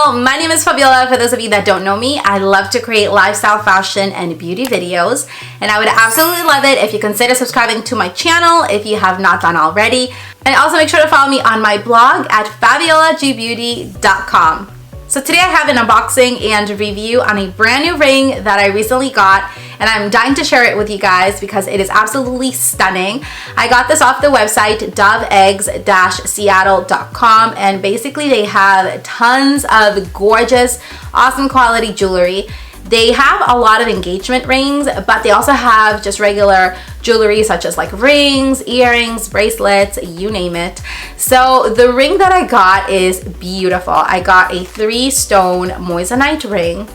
channel. My name is Fabiola. For those of you that don't know me, I love to create lifestyle, fashion, and beauty videos. And I would absolutely love it if you consider subscribing to my channel if you have not done already. And also make sure to follow me on my blog at FABIOLAGBEAUTY.com. So today I have an unboxing and review on a brand new ring that I recently got, and I'm dying to share it with you guys because it is absolutely stunning. I got this off the website Doveggs-Seattle.com, and basically they have tons of gorgeous, awesome quality jewelry. They have a lot of engagement rings, but they also have just regular jewelry such as like rings, earrings, bracelets, you name it. So the ring that I got is beautiful. I got a 3-stone moissanite ring,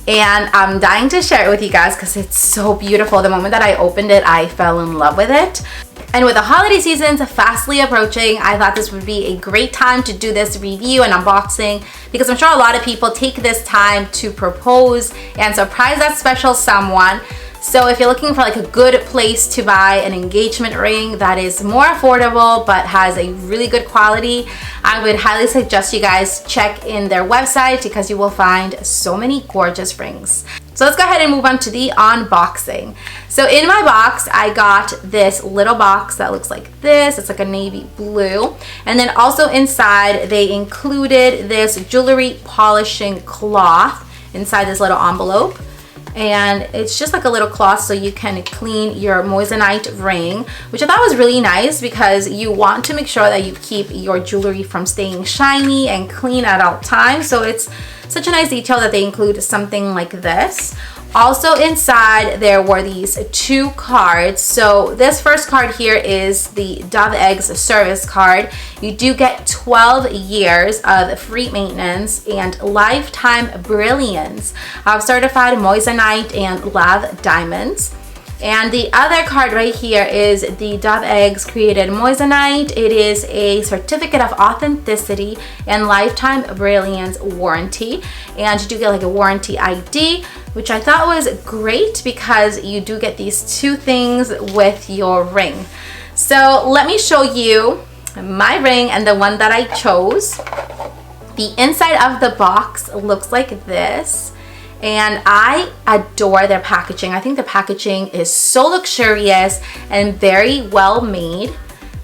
and I'm dying to share it with you guys because it's so beautiful. The moment that I opened it, I fell in love with it. And with the holiday seasons fastly approaching, I thought this would be a great time to do this review and unboxing because I'm sure a lot of people take this time to propose and surprise that special someone. So if you're looking for like a good place to buy an engagement ring that is more affordable but has a really good quality, I would highly suggest you guys check in their website because you will find so many gorgeous rings. So let's go ahead and move on to the unboxing. So in my box, I got this little box that looks like this. It's like a navy blue. And then also inside, they included this jewelry polishing cloth inside this little envelope. And it's just like a little cloth so you can clean your moissanite ring, which I thought was really nice because you want to make sure that you keep your jewelry from staying shiny and clean at all times. So it's such a nice detail that they include something like this. Also inside there were these 2 cards. So this first card here is the Doveggs service card. You do get 12 years of free maintenance and lifetime brilliance of certified moissanite and lab diamonds. And the other card right here is the Doveggs created moissanite. It is a certificate of authenticity and lifetime brilliance warranty. And you do get like a warranty ID, which I thought was great because you do get these 2 things with your ring. So let me show you my ring and the one that I chose. The inside of the box looks like this. And I adore their packaging. I think the packaging is so luxurious and very well made.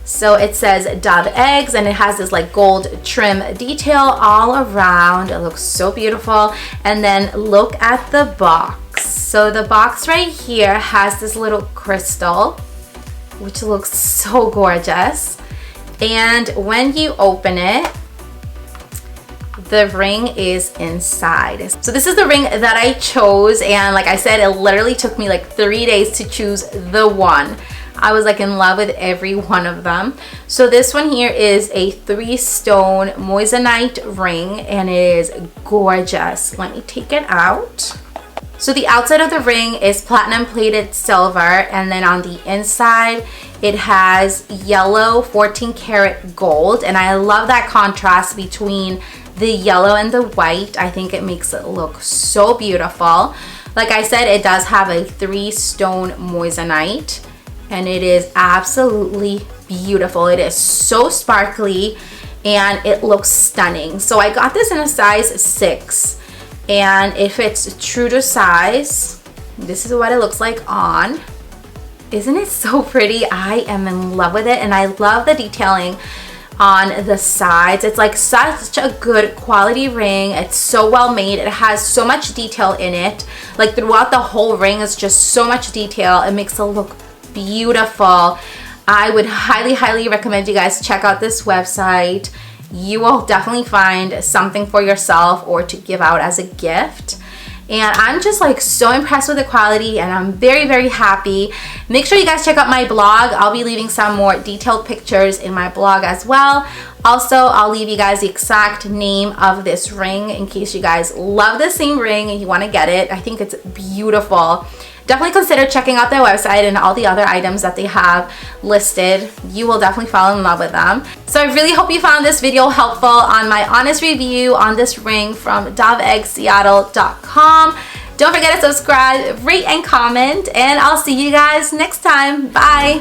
So it says Doveggs and it has this like gold trim detail all around. It looks so beautiful. And then look at the box. So the box right here has this little crystal, which looks so gorgeous. And when you open it, the ring is inside. So this is the ring that I chose, and like I said, it literally took me like 3 days to choose the one. I was like in love with every one of them. So this one here is a 3-stone moissanite ring, and it is gorgeous. Let me take it out. So the outside of the ring is platinum plated silver, and then on the inside it has yellow 14 karat gold, and I love that contrast between the yellow and the white. I think it makes it look so beautiful. Like I said, it does have a 3-stone moissanite, and it is absolutely beautiful. It is so sparkly and it looks stunning. So I got this in a size 6, and it fits true to size. This is what it looks like on. Isn't it so pretty? I am in love with it, and I love the detailing on the sides. It's like such a good quality ring. It's so well made. It has so much detail in it. Like throughout the whole ring is just so much detail. It makes it look beautiful. I would highly recommend you guys check out this website. You will definitely find something for yourself or to give out as a gift. And I'm just like so impressed with the quality, and I'm very happy. Make sure you guys check out my blog. I'll be leaving some more detailed pictures in my blog as well. Also, I'll leave you guys the exact name of this ring in case you guys love the same ring and you want to get it. I think it's beautiful. Definitely consider checking out their website and all the other items that they have listed. You will definitely fall in love with them. So I really hope you found this video helpful on my honest review on this ring from Doveggs-Seattle.com. Don't forget to subscribe, rate, and comment, and I'll see you guys next time. Bye!